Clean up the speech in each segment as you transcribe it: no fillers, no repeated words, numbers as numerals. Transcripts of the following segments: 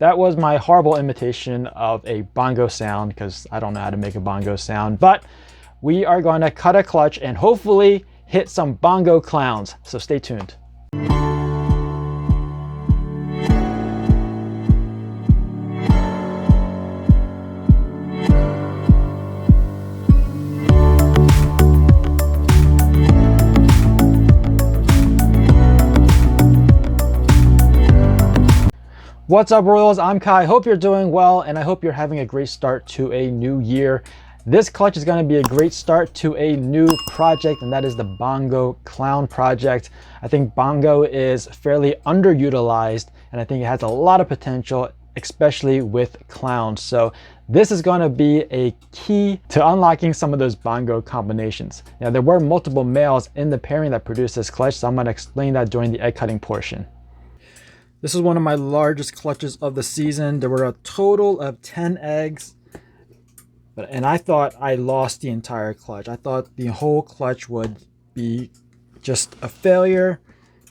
that was my horrible imitation of a bongo sound because I don't know how to make a bongo sound, but we are going to cut a clutch and hopefully hit some bongo clowns. So stay tuned. What's up, Royals? I'm Kai. Hope you're doing well, and I hope you're having a great start to a new year. This clutch is going to be a great start to a new project, and that is the Bongo Clown project. I think Bongo is fairly underutilized, and I think it has a lot of potential, especially with clowns. So this is going to be a key to unlocking some of those bongo combinations. Now, there were multiple males in the pairing that produced this clutch, so I'm going to explain that during the egg cutting portion. This is one of my largest clutches of the season. There were a total of 10 eggs, and I thought I lost the entire clutch. I thought the whole clutch would be just a failure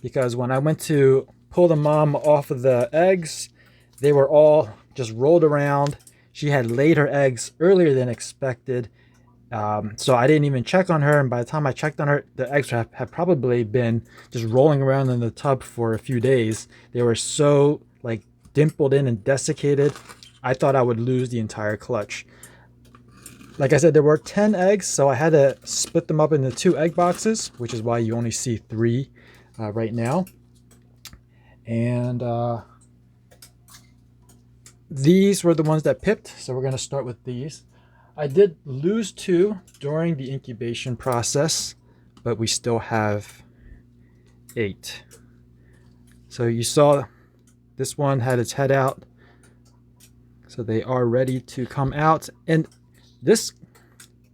because when I went to pull the mom off of the eggs, they were all just rolled around. She had laid her eggs earlier than expected. So I didn't even check on her, and by the time I checked on her, the eggs have probably been just rolling around in the tub for a few days. They were so like dimpled in and desiccated, I thought I would lose the entire clutch. Like I said, there were 10 eggs, so I had to split them up into 2 egg boxes, which is why you only see 3 right now. And these were the ones that pipped, so we're going to start with these. I did lose 2 during the incubation process, but we still have 8. So you saw this one had its head out, so they are ready to come out. And this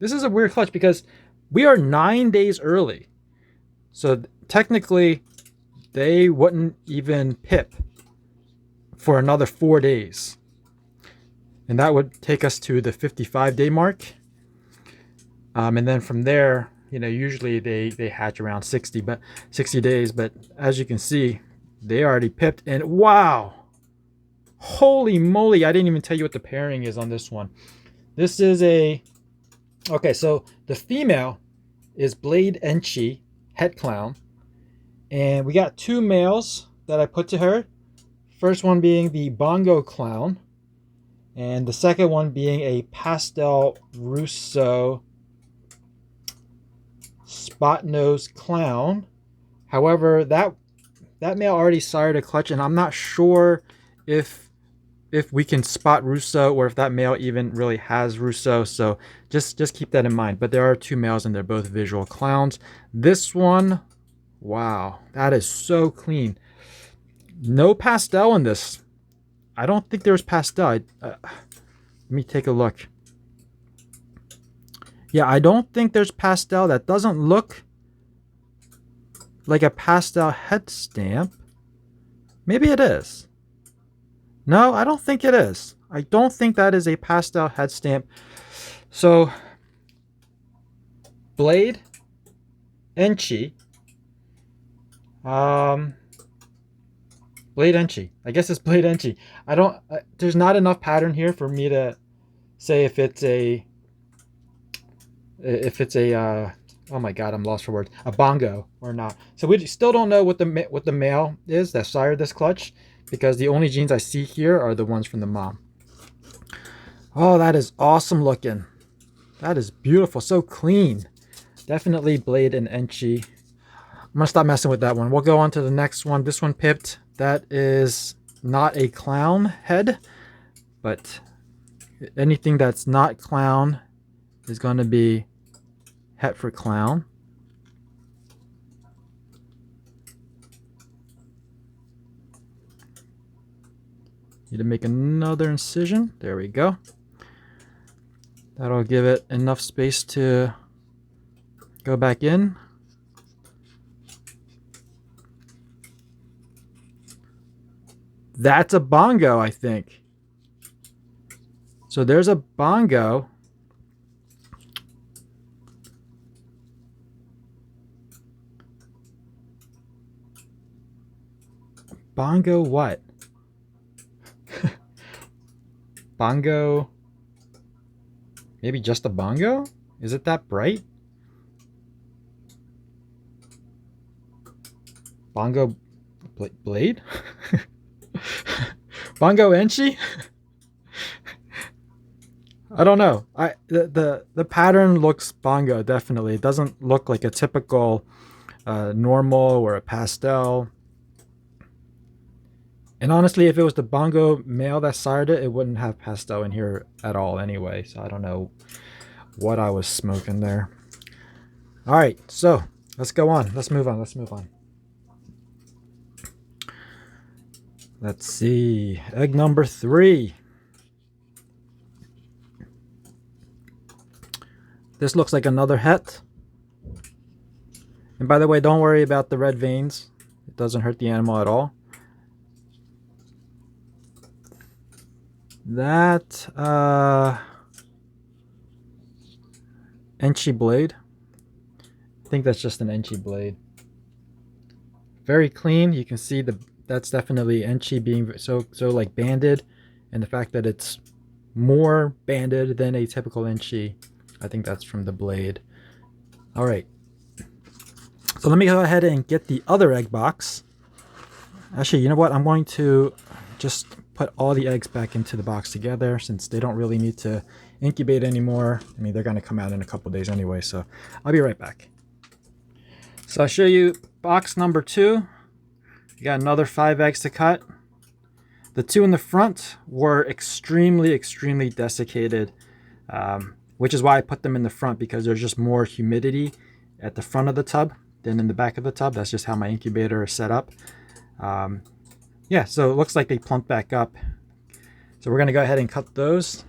is a weird clutch because we are 9 days early, so technically they wouldn't even pip for another 4 days. And that would take us to the 55-day mark. And then from there, you know, usually they hatch around 60 days. But as you can see, they already pipped. And wow, holy moly, I didn't even tell you what the pairing is on this one. This is okay, so the female is Blade Enchi, Het Clown. And we got 2 males that I put to her. First one being the Bongo Clown, and the second one being a Pastel Russo Spotnose Clown. However, that male already sired a clutch, and I'm not sure if we can spot Russo or if that male even really has Russo. So just keep that in mind. But there are 2 males, and they're both visual clowns. This one, wow, that is so clean. No pastel in this. I don't think there's pastel. Let me take a look. Yeah, I don't think there's pastel. That doesn't look like a pastel head stamp. Maybe it is. No, I don't think it is. I don't think that is a pastel head stamp. So, Blade Enchi. Blade Enchi. I guess it's Blade Enchi. I don't. There's not enough pattern here for me to say if it's a. Oh my God, I'm lost for words. A bongo or not. So we still don't know what the male is that sired this clutch, because the only genes I see here are the ones from the mom. Oh, that is awesome looking. That is beautiful. So clean. Definitely Blade and Enchi. I'm gonna stop messing with that one. We'll go on to the next one. This one pipped. That is not a clown head, but anything that's not clown is going to be het for clown. Need to make another incision. There we go. That'll give it enough space to go back in. That's a bongo, I think. So there's a bongo. Bongo what? Bongo. Maybe just a bongo? Is it that bright? Bongo blade? Bongo Enchi? I don't know. The pattern looks bongo, definitely. It doesn't look like a typical normal or a pastel. And honestly, if it was the bongo male that sired it, it wouldn't have pastel in here at all anyway. So I don't know what I was smoking there. All right, so let's go on. Let's move on. Let's move on. Let's see. Egg number 3. This looks like another het. And by the way, don't worry about the red veins. It doesn't hurt the animal at all. That Enchi blade. I think that's just an Enchi blade. Very clean. You can see that's definitely Enchi being so like banded, and the fact that it's more banded than a typical Enchi. I think that's from the blade. All right. So let me go ahead and get the other egg box. Actually, you know what? I'm going to just put all the eggs back into the box together since they don't really need to incubate anymore. I mean, they're going to come out in a couple days anyway, so I'll be right back. So I'll show you box number 2. You got another 5 eggs to cut. The 2 in the front were extremely desiccated, which is why I put them in the front, because there's just more humidity at the front of the tub than in the back of the tub. That's just how my incubator is set up. Yeah, so it looks like they plumped back up. So we're going to go ahead and cut those.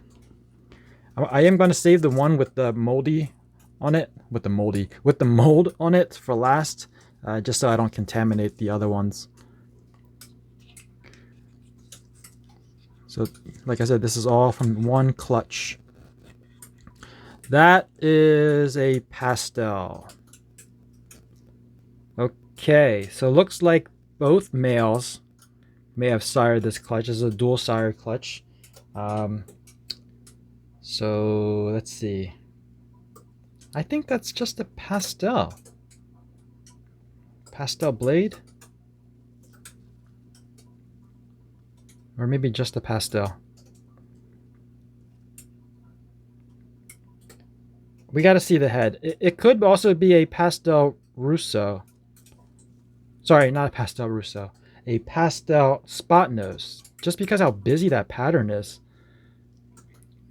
I am going to save the one with the moldy on it, with the mold on it for last, just so I don't contaminate the other ones. So like I said, this is all from one clutch. That is a pastel. Okay, so it looks like both males may have sired this clutch. This is a dual sire clutch. So let's see. I think that's just a pastel. Pastel blade? Or maybe just a pastel. We got to see the head. It could also be a pastel Russo. Sorry, not a pastel Russo. A pastel Spotnose. Just because how busy that pattern is.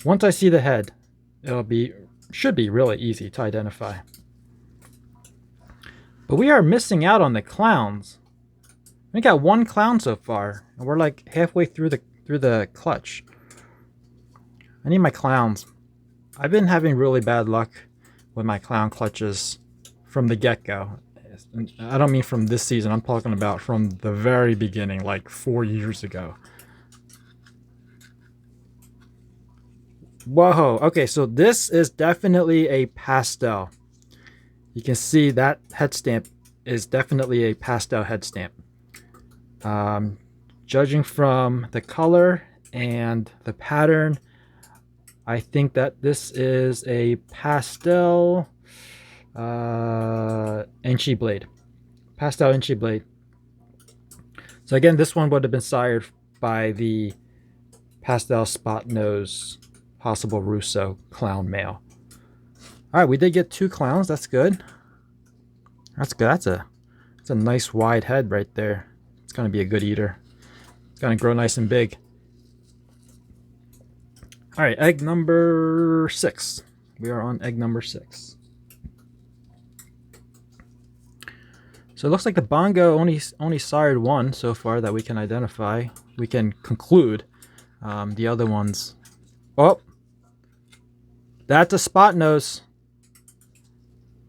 Once I see the head, should be really easy to identify. But we are missing out on the clowns. We got one clown so far, and we're like halfway through the clutch. I need my clowns. I've been having really bad luck with my clown clutches from the get-go. I don't mean from this season. I'm talking about from the very beginning, like 4 years ago. Whoa. Okay, so this is definitely a pastel. You can see that head stamp is definitely a pastel head stamp. Judging from the color and the pattern, I think that this is a pastel Enchi blade. Pastel Enchi blade. So again, this one would have been sired by the pastel Spotnose possible Russo clown male. All right, we did get 2 clowns. That's good. That's good. That's a nice wide head right there. It's going to be a good eater. It's going to grow nice and big. All right, egg number 6. We are on egg number 6. So it looks like the Bongo only sired 1 so far that we can identify. We can conclude. The other ones. Oh, that's a Spotnose.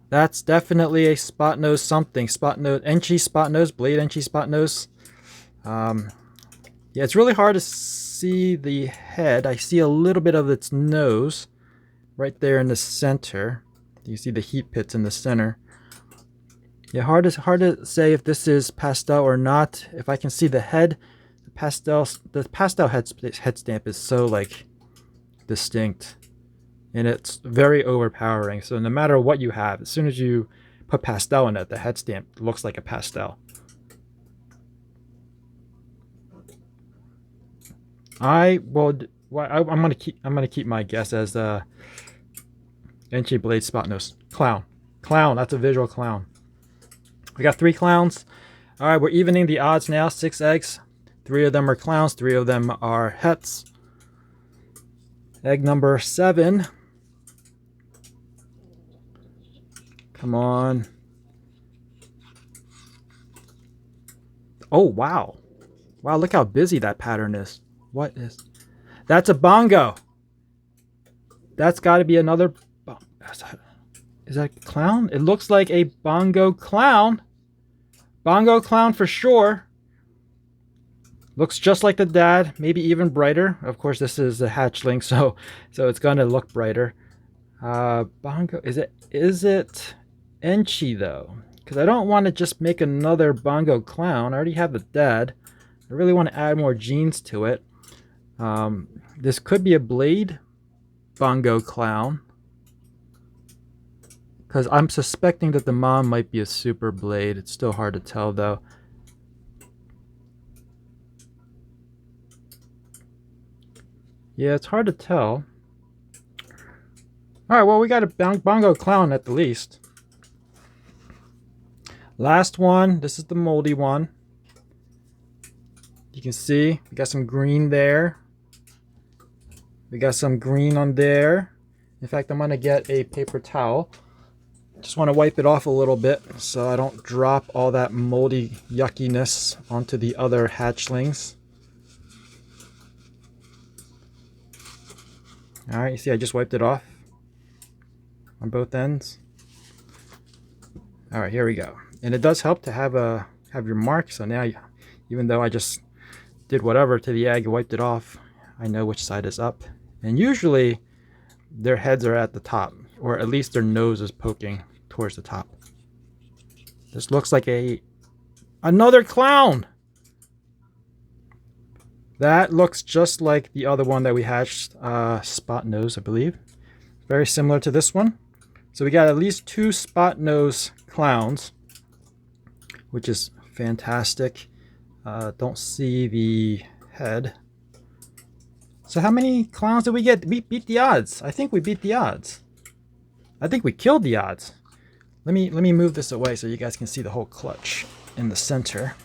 That's definitely a Spotnose something. Spotnose, Enchi Spotnose, blade Enchi Spotnose. Yeah, it's really hard to see the head. I see a little bit of its nose right there in the center. You see the heat pits in the center. Yeah, hard to say if this is pastel or not. If I can see the head, the pastel head stamp is so like distinct, and it's very overpowering. So no matter what you have, as soon as you put pastel in it, the head stamp looks like a pastel. I'm gonna keep my guess as Enchi Blade Spotnose. Clown. That's a visual clown. We got 3 clowns. All right, we're evening the odds now. 6 eggs. 3 of them are clowns. 3 of them are hets. Egg number 7. Come on. Oh, wow. Wow, look how busy that pattern is. What is... That's a bongo. That's got to be another... Is that a clown? It looks like a bongo clown. Bongo clown for sure. Looks just like the dad, maybe even brighter. Of course, this is a hatchling, so it's gonna look brighter. Bongo, is it Enchi though? Because I don't want to just make another bongo clown. I already have the dad. I really want to add more genes to it. This could be a blade bongo clown, because I'm suspecting that the mom might be a super blade. It's still hard to tell though. Yeah, it's hard to tell. All right, well, we got a bongo clown at the least. Last one. This is the moldy one. You can see we got some green there. We got some green on there. In fact, I'm gonna get a paper towel. Just want to wipe it off a little bit so I don't drop all that moldy yuckiness onto the other hatchlings. All right, you see I just wiped it off on both ends. All right, here we go. And it does help to have your mark. So now, even though I just did whatever to the egg, wiped it off, I know which side is up. And usually their heads are at the top, or at least their nose is poking towards the top. This looks like another clown. That looks just like the other one that we hatched, Spotnose, I believe. Very similar to this one. So we got at least 2 Spotnose clowns, which is fantastic. Don't see the head. So how many clowns did we get? We beat the odds. I think we beat the odds. I think we killed the odds. Let me move this away so you guys can see the whole clutch in the center.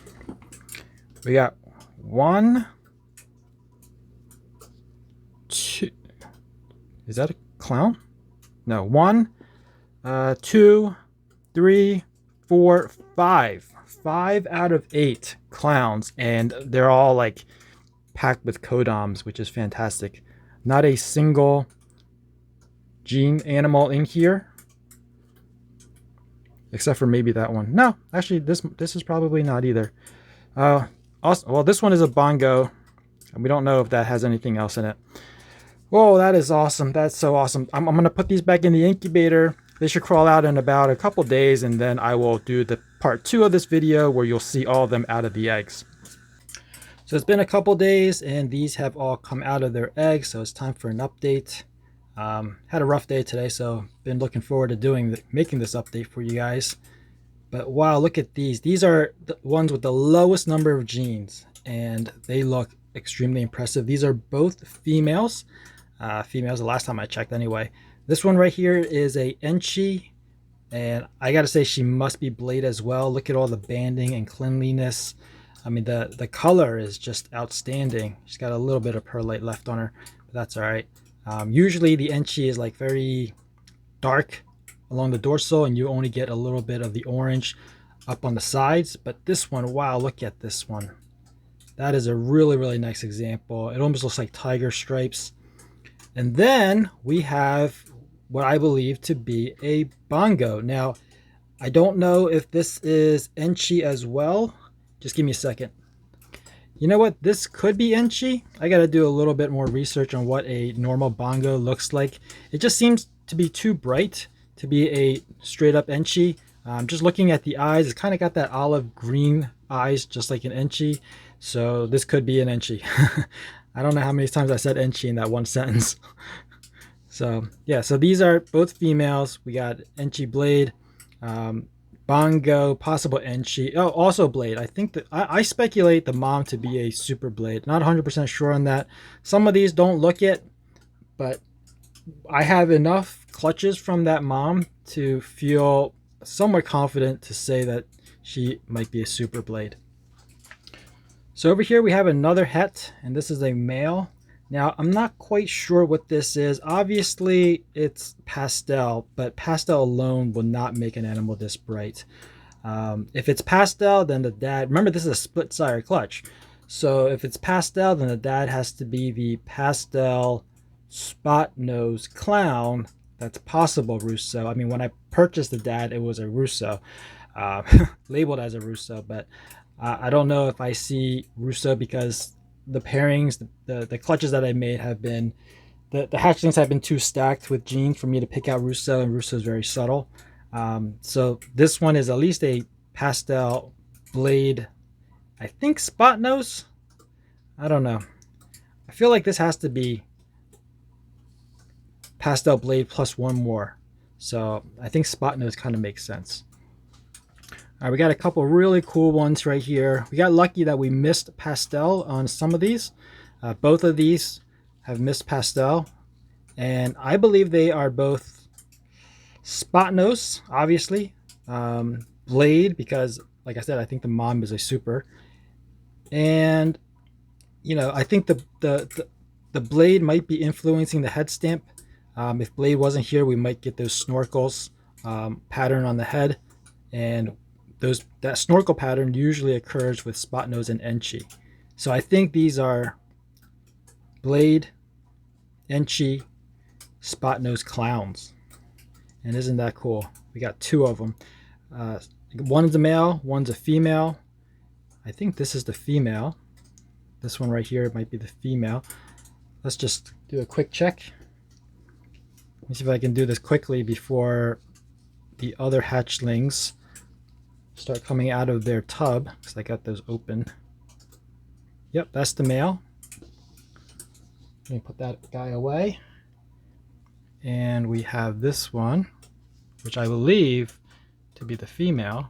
We got 1, 2. Is that a clown? No. 1, 2, 3, 4, 5. 5 out of 8 clowns, and they're all like packed with codoms, which is fantastic. Not a single gene animal in here, except for maybe that one. No, actually, this is probably not either. Also, well, this one is a bongo, and we don't know if that has anything else in it. Whoa, that is awesome. That's so awesome. I'm gonna put these back in the incubator. They should crawl out in about a couple days, and then I will do the part 2 of this video where you'll see all of them out of the eggs. So it's been a couple days, and these have all come out of their eggs, so it's time for an update. Had a rough day today, so been looking forward to making this update for you guys. But wow, look at these. These are the ones with the lowest number of genes, and they look extremely impressive. These are both females. Females the last time I checked anyway. This one right here is a Enchi, and I gotta say she must be blade as well. Look at all the banding and cleanliness. I mean, the color is just outstanding. She's got a little bit of perlite left on her, but that's all right. Usually the Enchi is like very dark along the dorsal, and you only get a little bit of the orange up on the sides. But this one, wow, look at this one. That is a really, really nice example. It almost looks like tiger stripes. And then we have what I believe to be a bongo. Now, I don't know if this is Enchi as well. Just give me a second. You know what? This could be Enchi. I got to do a little bit more research on what a normal bongo looks like. It just seems to be too bright to be a straight up Enchi. Just looking at the eyes, it's kind of got that olive green eyes, just like an Enchi. So this could be an Enchi. I don't know how many times I said Enchi in that one sentence. So yeah, so these are both females. We got Enchi Blade, Bongo, possible Enchi. Oh, also Blade. I think that I speculate the mom to be a Super Blade. Not 100% sure on that. Some of these don't look it, but I have enough clutches from that mom to feel somewhat confident to say that she might be a Super Blade. So over here we have another het, and this is a male. Now I'm not quite sure what this is. Obviously it's pastel, but pastel alone will not make an animal this bright. If it's pastel, then the dad, remember this is a split sire clutch. So if it's pastel, then the dad has to be the pastel Spotnose clown. That's possible Russo. I mean, when I purchased the dad, it was a Russo, labeled as a Russo, but I don't know if I see Russo because the pairings, the clutches that I made have been, the hatchlings have been too stacked with genes for me to pick out Russo, and Russo is very subtle. So this one is at least a pastel blade, I think Spotnose. I don't know. I feel like this has to be pastel blade plus one more. So I think Spotnose kind of makes sense. All right, we got a couple really cool ones right here. We got lucky that we missed pastel on some of these. Both of these have missed pastel, and I believe they are both Spotnose, obviously. Blade, because like I said, I think the mom is a super. And you know, I think the blade might be influencing the head stamp. If Blade wasn't here, we might get those snorkels pattern on the head, and that snorkel pattern usually occurs with Spotnose and Enchi. So I think these are Blade, Enchi, Spotnose clowns. And isn't that cool? We got two of them. One's a male, one's a female. I think this is the female. This one right here might be the female. Let's just do a quick check. Let me see if I can do this quickly before the other hatchlings start coming out of their tub, because I got those open. Yep, that's the male. Let me put that guy away. And we have this one, which I believe to be the female.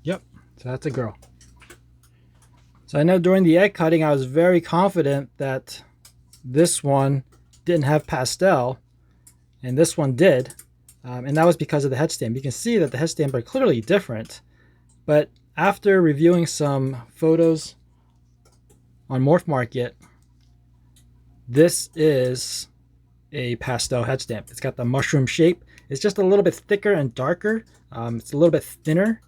Yep, so that's a girl. So I know during the egg cutting, I was very confident that this one didn't have pastel, and this one did. And that was because of the head stamp. You can see that the head stamp are clearly different, but after reviewing some photos on Morph Market, this is a pastel head stamp. It's got the mushroom shape. It's just a little bit thicker and darker. It's a little bit thinner,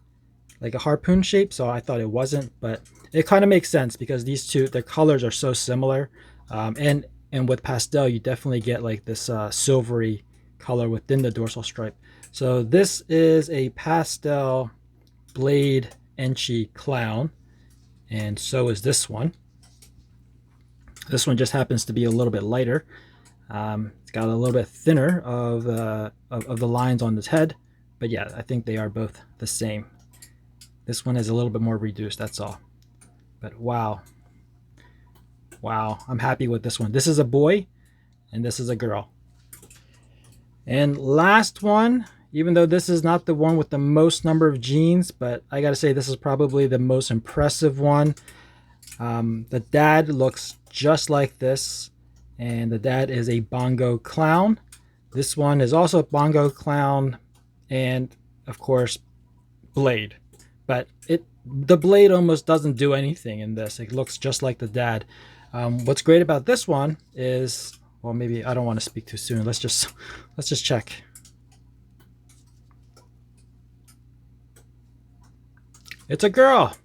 like a harpoon shape, so I thought it wasn't, but it kind of makes sense because these two, their colors are so similar. And with pastel, you definitely get like this silvery color within the dorsal stripe. So this is a pastel Blade Enchi clown, and so is this one. This one just happens to be a little bit lighter. It's got a little bit thinner of the lines on this head, but yeah, I think they are both the same. This one is a little bit more reduced, that's all. But wow, I'm happy with this one. This is a boy, and this is a girl. And last one, even though this is not the one with the most number of genes, but I gotta say this is probably the most impressive one. The dad looks just like this, and the dad is a Bongo clown. This one is also a Bongo clown, and of course Blade. But the Blade almost doesn't do anything in this. It looks just like the dad. What's great about this one is, well, maybe I don't want to speak too soon. Let's just check. It's a girl.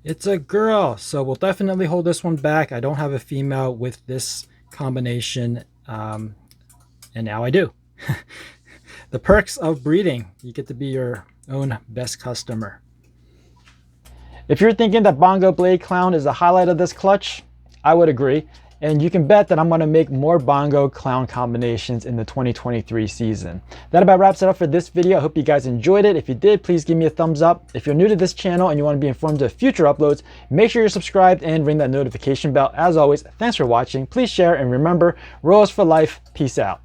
It's a girl. So we'll definitely hold this one back. I don't have a female with this combination, and now I do. The perks of breeding. You get to be your own best customer. If you're thinking that Bongo Blade Clown is the highlight of this clutch, I would agree. and you can bet that I'm gonna make more Bongo clown combinations in the 2023 season. That about wraps it up for this video. I hope you guys enjoyed it. If you did, please give me a thumbs up. If you're new to this channel and you wanna be informed of future uploads, make sure you're subscribed and ring that notification bell. As always, thanks for watching. Please share, and remember, rules for life. Peace out.